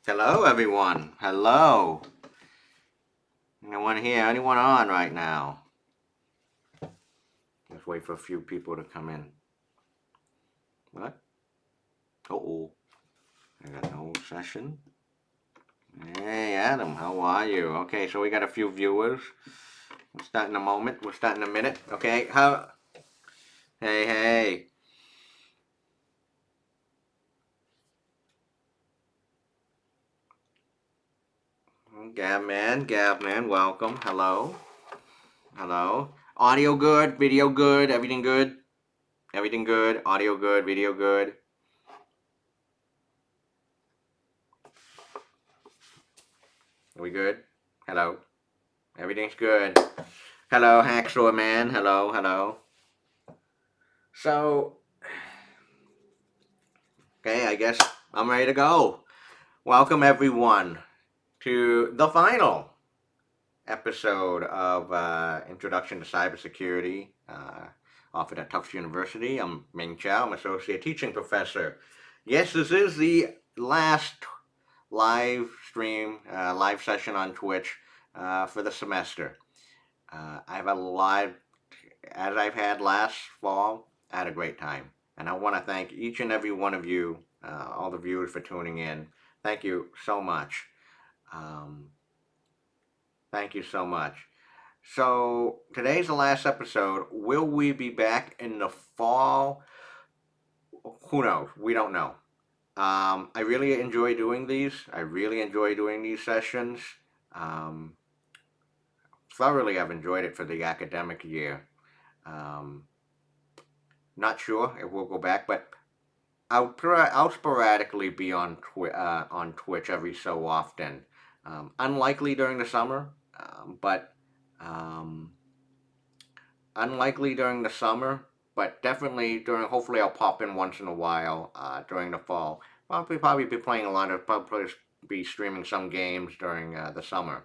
Hello, everyone. Hello. Anyone here? Anyone on right now? Let's wait for a few people to come in. What? Uh-oh. I got no session. Hey, Adam. How are you? Okay, so we got a few viewers. We'll start in a moment. We'll start in a minute. Okay. How? Hey, hey. Gab man. Welcome. Hello. Hello. Audio good. Video good. Everything good. Everything good. Audio good. Video good. Are we good? Hello. Everything's good. Hello, Hacksaw Man. Hello, hello. So, okay, I guess I'm ready to go. Welcome, everyone, to the final episode of Introduction to Cybersecurity, offered at Tufts University. I'm Ming Chow. I'm Associate Teaching Professor. Yes, this is the last live stream, live session on Twitch for the semester. I have a live, as I've had last fall, I had a great time. And I want to thank each and every one of you, all the viewers, for tuning in. Thank you so much. Thank you so much. So, today's the last episode. Will we be back in the fall? Who knows? We don't know. I really enjoy doing these. I really enjoy doing these sessions. Um, Thoroughly, I've enjoyed it for the academic year. Um, Not sure if we'll go back, but I'll sporadically be on Twitch every so often. Unlikely during the summer, but um, unlikely during the summer, but definitely during. Hopefully, I'll pop in once in a while during the fall. Probably be playing a lot of. Probably be streaming some games during the summer.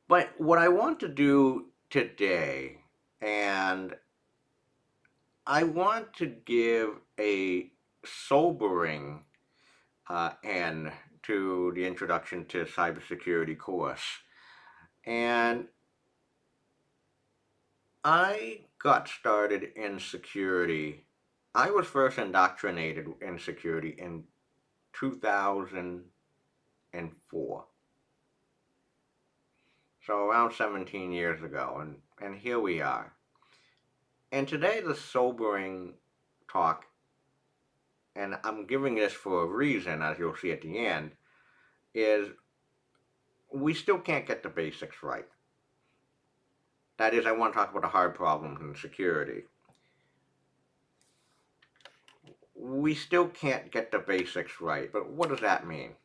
But what I want to do today, and I want to give a sobering end to the Introduction to Cybersecurity course. And I got started in security. I was first indoctrinated in security in 2004. So around 17 years ago. And here we are. And today, the sobering talk, and I'm giving this for a reason, as you'll see at the end, is we still can't get the basics right. That is, I want to talk about the hard problems in security. We still can't get the basics right, but what does that mean?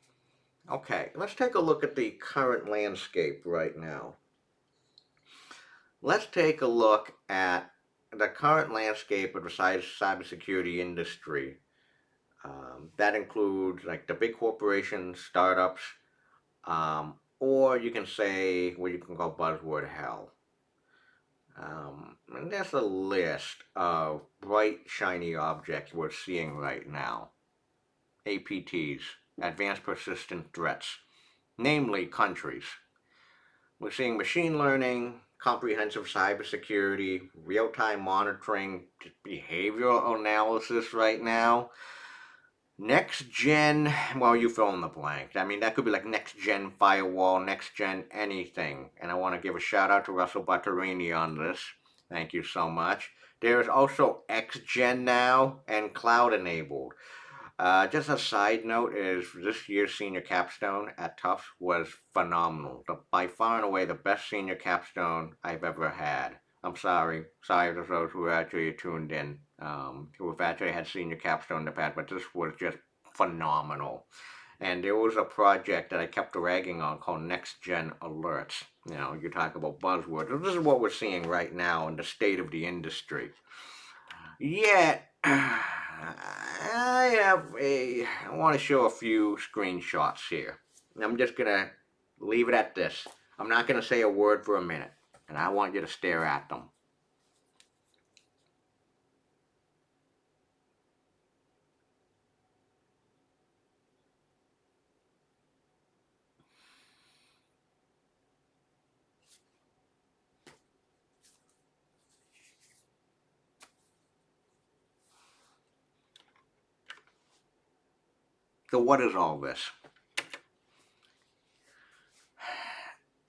Okay, let's take a look at the current landscape right now. Let's take a look at the current landscape of the cybersecurity industry. That includes like the big corporations, startups, or you can say what you can call buzzword hell. And there's a list of bright, shiny objects we're seeing right now. APTs, Advanced Persistent Threats, namely countries. We're seeing machine learning, comprehensive cybersecurity, real-time monitoring, behavioral analysis right now. Next gen, well, you fill in the blank. I mean, that could be like next gen firewall, next gen anything. And I want to give a shout out to Russell Butterini on this. Thank you so much. There is also X gen now and cloud enabled. Just a side note is this year's senior capstone at Tufts was phenomenal. By far and away the best senior capstone I've ever had. I'm sorry to those who actually tuned in, who have actually had senior capstone in the past, but this was just phenomenal. And there was a project that I kept ragging on called Next Gen Alerts. You know, you talk about buzzwords. This is what we're seeing right now in the state of the industry. Yet, I want to show a few screenshots here. I'm just going to leave it at this. I'm not going to say a word for a minute, and I want you to stare at them. So what is all this?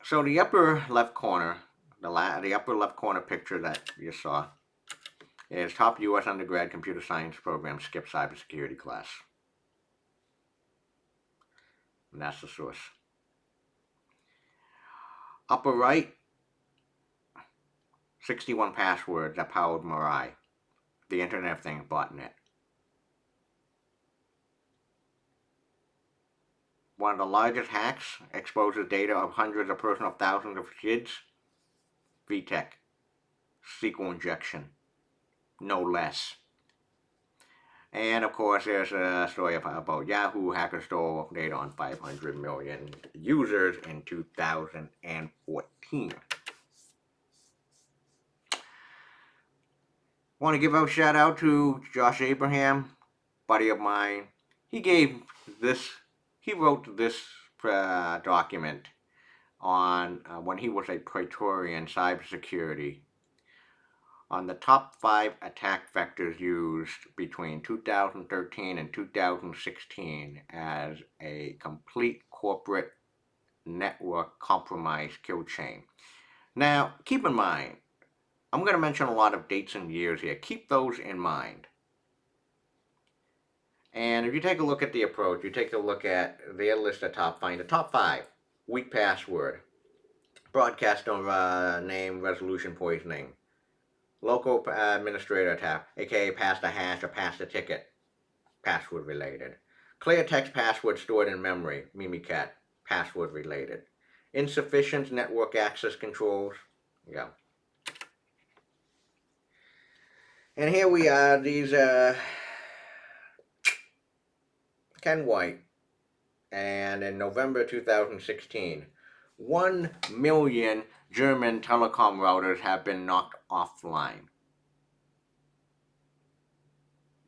So the upper left corner, the upper left corner picture that you saw is top U.S. undergrad computer science program skip cybersecurity class. And that's the source. Upper right, 61 passwords that powered Mirai, the Internet of Things botnet. One of the largest hacks exposes data of hundreds of personal thousands of kids. VTech, SQL injection, no less. And of course, there's a story about Yahoo hackers stole data on 500 million users in 2014. Want to give a shout out to Josh Abraham, buddy of mine. He wrote this document on when he was a Praetorian cybersecurity on the top 5 attack vectors used between 2013 and 2016 as a complete corporate network compromise kill chain. Now, keep in mind, I'm going to mention a lot of dates and years here. Keep those in mind. And if you take a look at the approach, you take a look at their list of find the top 5. Weak password, broadcast name resolution poisoning, local administrator attack, aka pass the hash or pass the ticket, password related. Clear text password stored in memory, Mimicat, password related. Insufficient network access controls, yeah. And here we are, these Ken White, and in November 2016, 1 million German telecom routers have been knocked offline.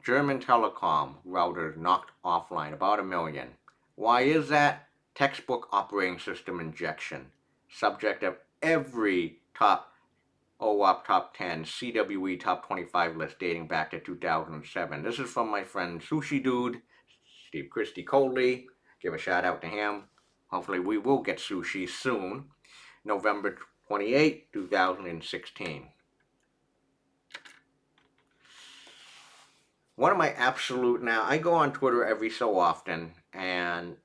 German telecom routers knocked offline, about 1 million. Why is that? Textbook operating system injection. Subject of every top OWASP top 10, CWE top 25 list dating back to 2007. This is from my friend Sushi Dude, Steve Christie Coley. Give a shout out to him. Hopefully we will get sushi soon. November 28, 2016. One of my absolute, now I go on Twitter every so often, and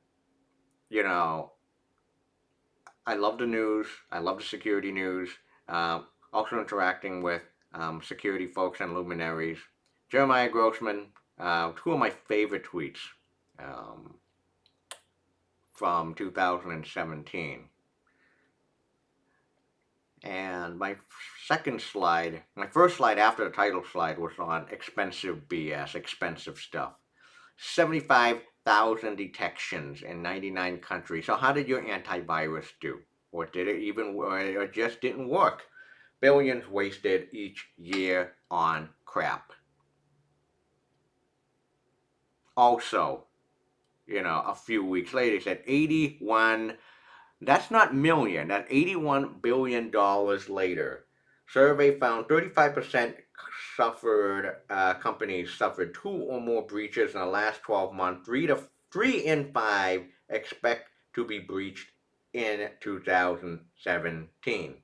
you know, I love the news. I love the security news. Also interacting with security folks and luminaries. Jeremiah Grossman, 2 of my favorite tweets from 2017. And my first slide after the title slide was on expensive BS, expensive stuff. 75,000 detections in 99 countries. So how did your antivirus do? Or did it even, or just didn't work? Billions wasted each year on crap. Also, a few weeks later, they said 81, that's not million, that's $81 billion later. Survey found 35% companies suffered 2 or more breaches in the last 12 months. 3 in 5 expect to be breached in 2017.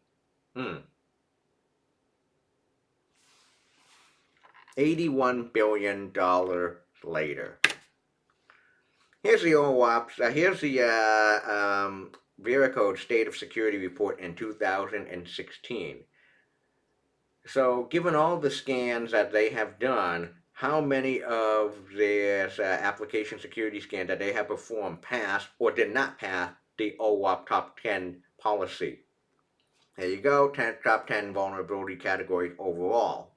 $81 billion later. Here's the OWASP. Here's the Veracode State of Security Report in 2016. So, given all the scans that they have done, how many of their application security scans that they have performed passed or did not pass the OWASP Top 10 policy? There you go, top 10 vulnerability categories overall.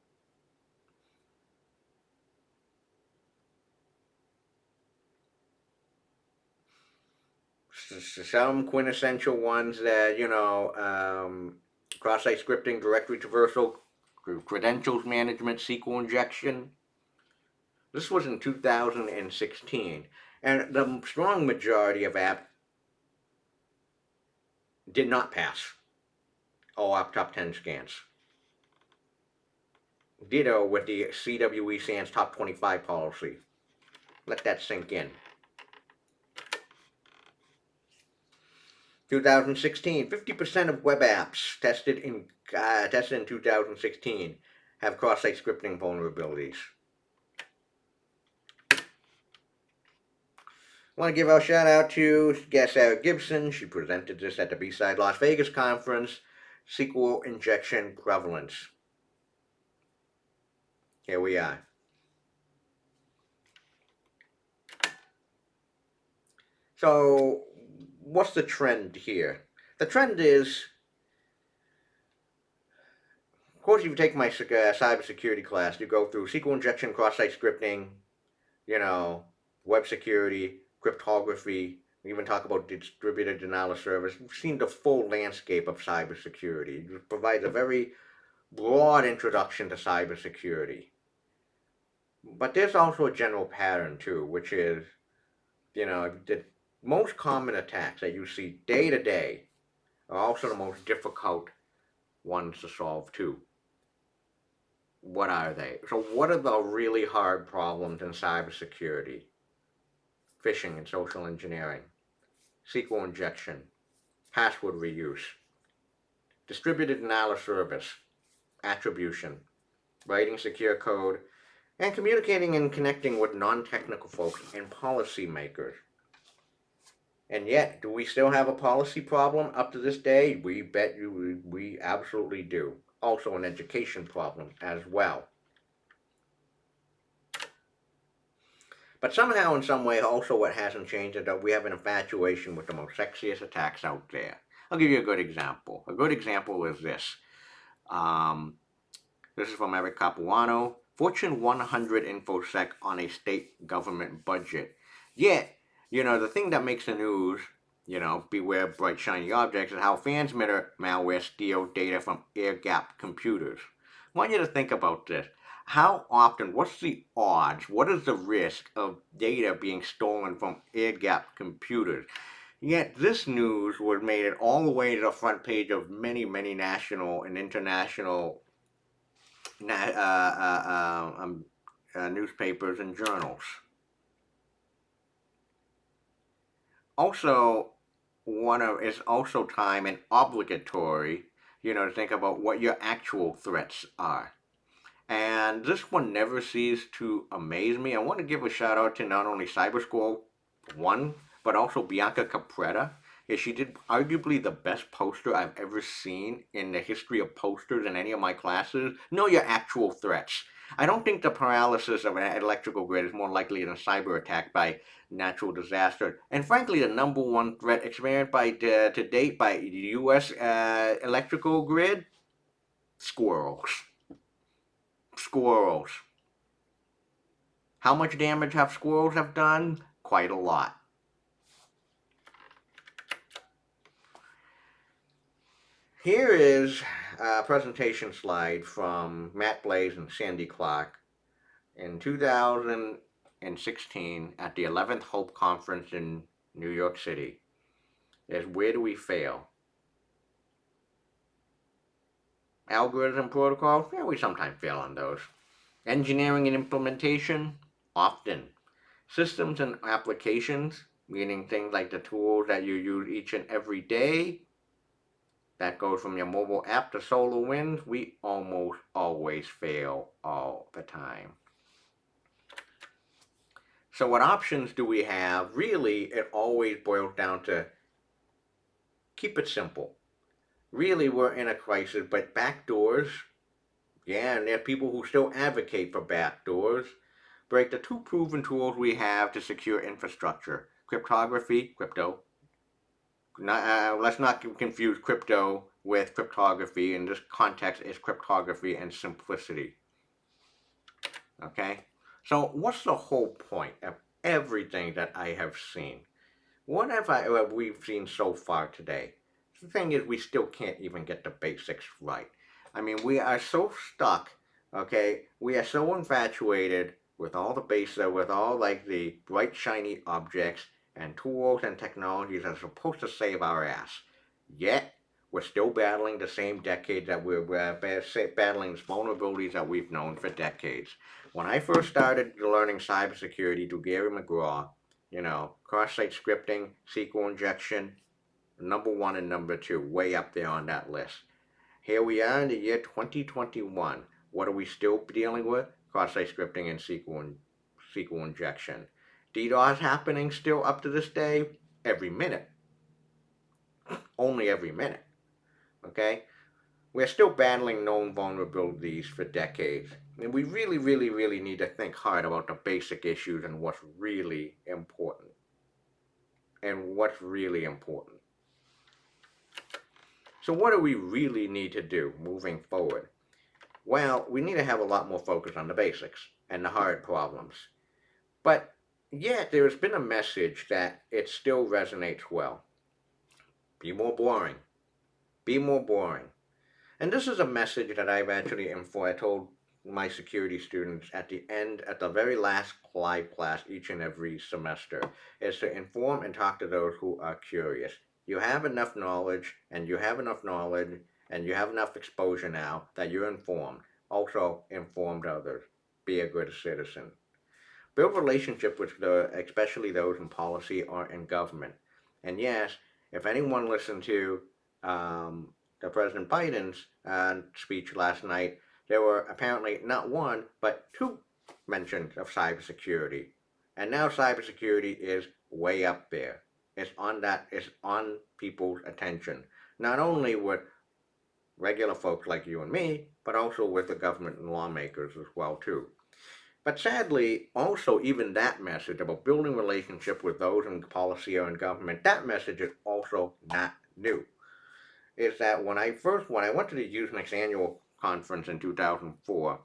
Some quintessential ones that, cross-site scripting, directory traversal, credentials management, SQL injection. This was in 2016. And the strong majority of apps did not pass OWASP top 10 scans. Ditto with the CWE SANS top 25 policy. Let that sink in. 2016, 50% of web apps tested in 2016 have cross-site scripting vulnerabilities. I want to give a shout out to guest Sarah Gibson. She presented this at the B-Side Las Vegas conference, SQL Injection Prevalence. Here we are. So, what's the trend here? The trend is, of course, if you take my cybersecurity class, you go through SQL injection, cross-site scripting, web security, cryptography. We even talk about distributed denial of service. We've seen the full landscape of cybersecurity. It provides a very broad introduction to cybersecurity. But there's also a general pattern too, which is, the most common attacks that you see day to day are also the most difficult ones to solve too. What are they? So what are the really hard problems in cybersecurity? Phishing and social engineering, SQL injection, password reuse, distributed denial of service, attribution, writing secure code, and communicating and connecting with non-technical folks and policymakers. And yet, do we still have a policy problem up to this day? We bet you we absolutely do. Also an education problem as well. But somehow, in some way, also what hasn't changed is that we have an infatuation with the most sexiest attacks out there. I'll give you a good example. A good example is this. This is from Eric Capuano. Fortune 100 InfoSec on a state government budget. Yet, the thing that makes the news, beware bright shiny objects, is how fans malware steal data from air-gapped computers. I want you to think about this. How often, what's the odds, what is the risk of data being stolen from air-gapped computers? Yet this news was made it all the way to the front page of many, many national and international newspapers and journals. Also, it's also time and obligatory, to think about what your actual threats are. And this one never ceases to amaze me. I want to give a shout out to not only Cyberschool 1, but also Bianca Capretta. Yeah, she did arguably the best poster I've ever seen in the history of posters in any of my classes. Know your actual threats. I don't think the paralysis of an electrical grid is more likely than a cyber attack by natural disaster. And frankly, the number one threat experienced to date by the U.S. Electrical grid? Squirrels. Squirrels. How much damage have squirrels have done? Quite a lot. Here is a presentation slide from Matt Blaze and Sandy Clark in 2016 at the 11th Hope Conference in New York City. Is where do we fail? Algorithm protocols? Yeah, we sometimes fail on those. Engineering and implementation? Often. Systems and applications, meaning things like the tools that you use each and every day. That goes from your mobile app to SolarWinds. We almost always fail all the time. So what options do we have? Really, it always boils down to keep it simple. Really, we're in a crisis, but backdoors, yeah, and there are people who still advocate for backdoors. Break the two proven tools we have to secure infrastructure. Cryptography, crypto. Let's not confuse crypto with cryptography. In this context, is cryptography and simplicity. Okay? So what's the whole point of everything that I have seen? What have we've seen so far today? The thing is, we still can't even get the basics right. I mean, we are so stuck, okay? We are so infatuated with all the with all like the bright shiny objects and tools and technologies that are supposed to save our ass. Yet, we're still battling the same decade that we're battling the vulnerabilities that we've known for decades. When I first started learning cybersecurity through Gary McGraw, cross-site scripting, SQL injection, number one and number two, way up there on that list. Here we are in the year 2021. What are we still dealing with? Cross-site scripting and SQL injection. DDoS happening still up to this day? Every minute. Only every minute. Okay? We're still battling known vulnerabilities for decades. And we really, really, really need to think hard about the basic issues and what's really important. So what do we really need to do moving forward? Well, we need to have a lot more focus on the basics and the hard problems. But yet there's been a message that it still resonates well. Be more boring. Be more boring. And this is a message that I've actually I told my security students at the very last live class each and every semester, is to inform and talk to those who are curious. You have enough knowledge, and you have enough exposure now that you're informed. Also, informed others. Be a good citizen. Build relationships with especially those in policy or in government. And yes, if anyone listened to the President Biden's speech last night, there were apparently not one, but two mentions of cybersecurity. And now cybersecurity is way up there. It's on people's attention. Not only with regular folks like you and me, but also with the government and lawmakers as well too. But sadly, also even that message about building relationship with those in policy or in government, that message is also not new. Is that when I went to the Usenix annual conference in 2004,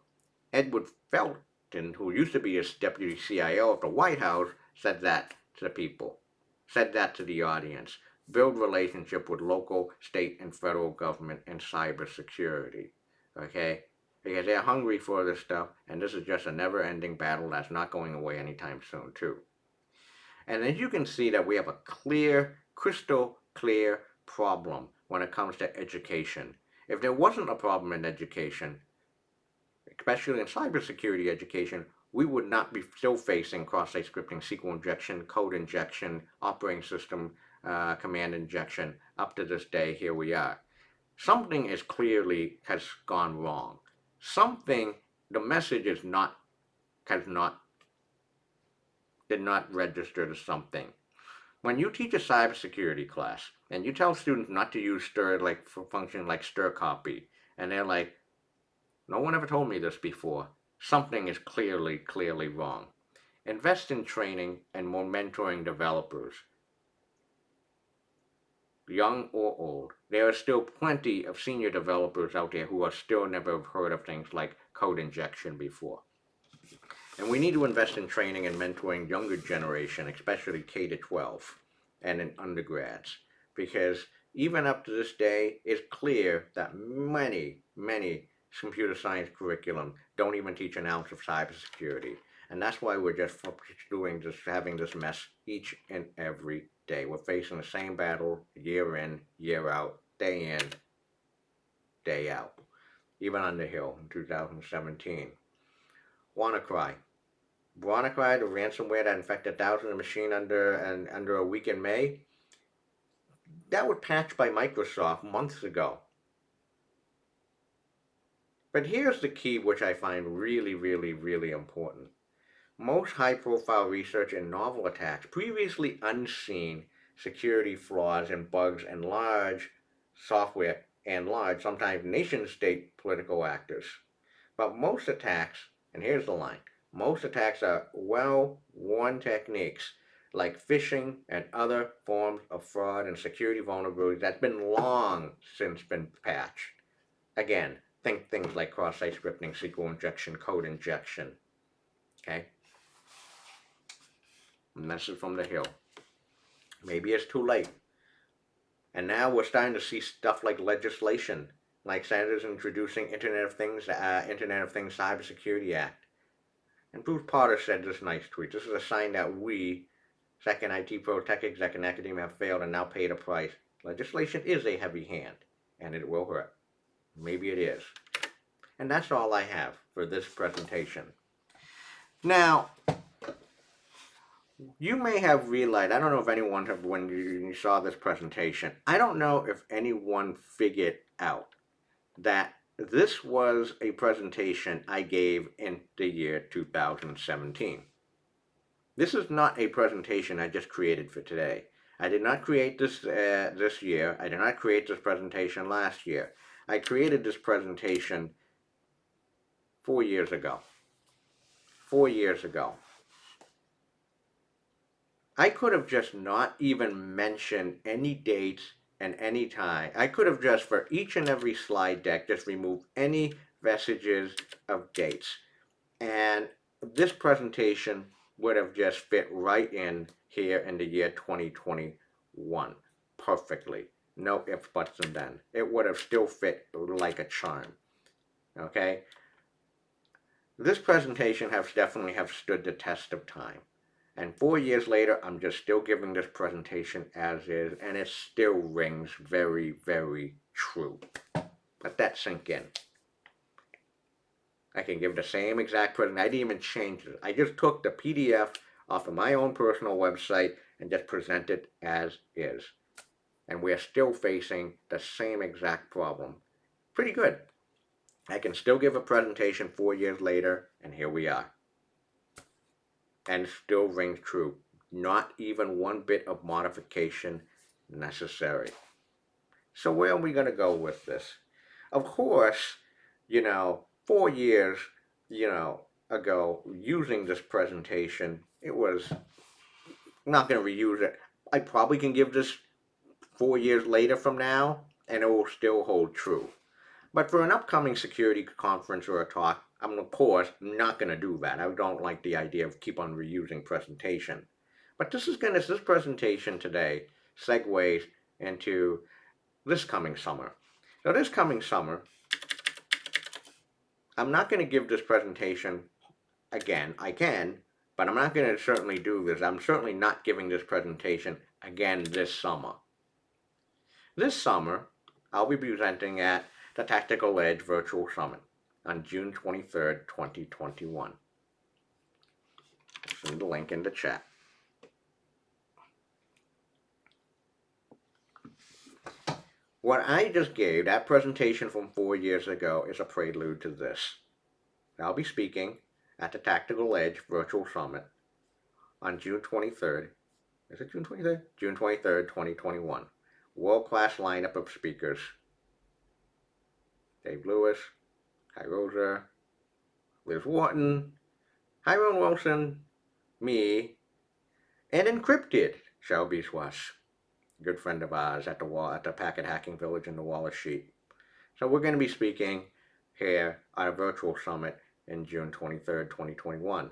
Edward Felton, who used to be a deputy CIO of the White House, said that to the people, said that to the audience. Build relationship with local, state, and federal government in cybersecurity. Okay? Because they're hungry for this stuff, and this is just a never-ending battle that's not going away anytime soon, too. And as you can see that we have a crystal clear problem when it comes to education. If there wasn't a problem in education, especially in cybersecurity education, we would not be still facing cross-site scripting, SQL injection, code injection, operating system command injection. Up to this day, here we are. Something has gone wrong. The message did not register to something. When you teach a cybersecurity class and you tell students not to use function like stir copy, and they're like, no one ever told me this before, something is clearly wrong. Invest in training and more mentoring developers, young or old. There are still plenty of senior developers out there who are still never heard of things like code injection before. And we need to invest in training and mentoring younger generation, especially K-12 and in undergrads, because even up to this day, it's clear that many computer science curriculum don't even teach an ounce of cybersecurity. And that's why we're just having this mess each and every day. We're facing the same battle year in, year out, day in, day out. Even on the Hill in 2017. WannaCry, the ransomware that infected thousands of machines under a week in May, that was patched by Microsoft months ago. But here's the key, which I find really, really, really important. Most high-profile research in novel attacks, previously unseen security flaws and bugs in large software and large, sometimes nation-state political actors. But most attacks, and here's the line, most attacks are well-worn techniques like phishing and other forms of fraud and security vulnerabilities that's been long since been patched. Again, think things like cross-site scripting, SQL injection, code injection. Okay? And this is from the Hill. Maybe it's too late. And now we're starting to see stuff like legislation, like senators introducing Internet of Things Cybersecurity Act. And Bruce Potter said this nice tweet. This is a sign that we, second IT pro, tech exec, and academia have failed and now paid a price. Legislation is a heavy hand, and it will hurt. Maybe it is. And that's all I have for this presentation. Now, You may have realized, I don't know if anyone have, when you saw this presentation, I don't know if anyone figured out that this was a presentation I gave in the year 2017. This is not a presentation I just created for today. I did not create this this year. I did not create this presentation last year. I created this presentation 4 years ago. 4 years ago. I could have just not even mentioned any dates and any time. I could have just, for each and every slide deck, just removed any vestiges of dates. And this presentation would have just fit right in here in the year 2021 perfectly. No ifs, buts, and then. It would have still fit like a charm. Okay? This presentation has definitely have stood the test of time. And 4 years later, I'm just still giving this presentation as is, and it still rings very, very true. Let that sink in. I can give the same exact presentation. I didn't even change it. I just took the PDF off of my own personal website and just present it as is. And we're still facing the same exact problem. Pretty good. I can still give a presentation 4 years later, and here we are. And it still rings true. Not even one bit of modification necessary. So where are we going to go with this? Of course, 4 years, ago, using this presentation, it was not going to reuse it. I probably can give this 4 years later from now, and it will still hold true. But for an upcoming security conference or a talk, I'm of course not going to do that. I don't like the idea of keep on reusing presentation. But this presentation today segues into this coming summer. Now this coming summer, I'm not going to give this presentation again. I can, but I'm not going to certainly do this. I'm certainly not giving this presentation again this summer. This summer, I'll be presenting at the Tactical Edge Virtual Summit on June 23rd, 2021. I'll send the link in the chat. What I just gave, that presentation from 4 years ago, is a prelude to this. I'll be speaking at the Tactical Edge Virtual Summit on June 23rd. Is it June 23rd? June 23rd, 2021. World-class lineup of speakers. Dave Lewis, Kai Rosa, Liz Wharton, Hiram Wilson, me, and Encrypted, Shelby Swash, good friend of ours at the Packet Hacking Village in the Wallace Sheet. So we're going to be speaking here at a virtual summit in June 23rd, 2021.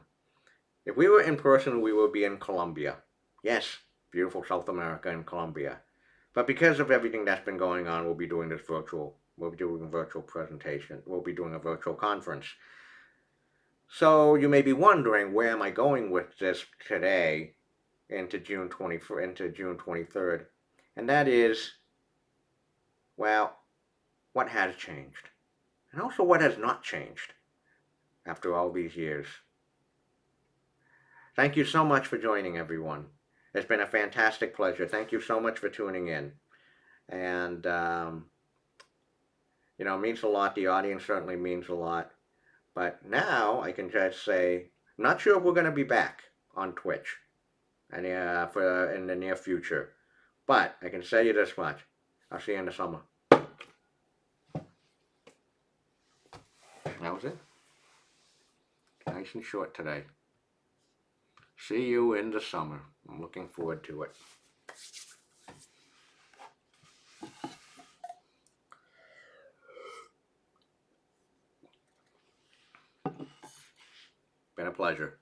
If we were in person, we would be in Colombia. Yes, beautiful South America and Colombia. But because of everything that's been going on, we'll be doing this virtual. We'll be doing a virtual presentation. We'll be doing a virtual conference. So you may be wondering, where am I going with this today into June 23rd? And that is, well, what has changed? And also what has not changed after all these years. Thank you so much for joining, everyone. It's been a fantastic pleasure. Thank you so much for tuning in. And, it means a lot. The audience certainly means a lot. But now I can just say, I'm not sure if we're going to be back on Twitch in the near future. But I can say you this much. I'll see you in the summer. That was it. Nice and short today. See you in the summer. I'm looking forward to it. Been a pleasure.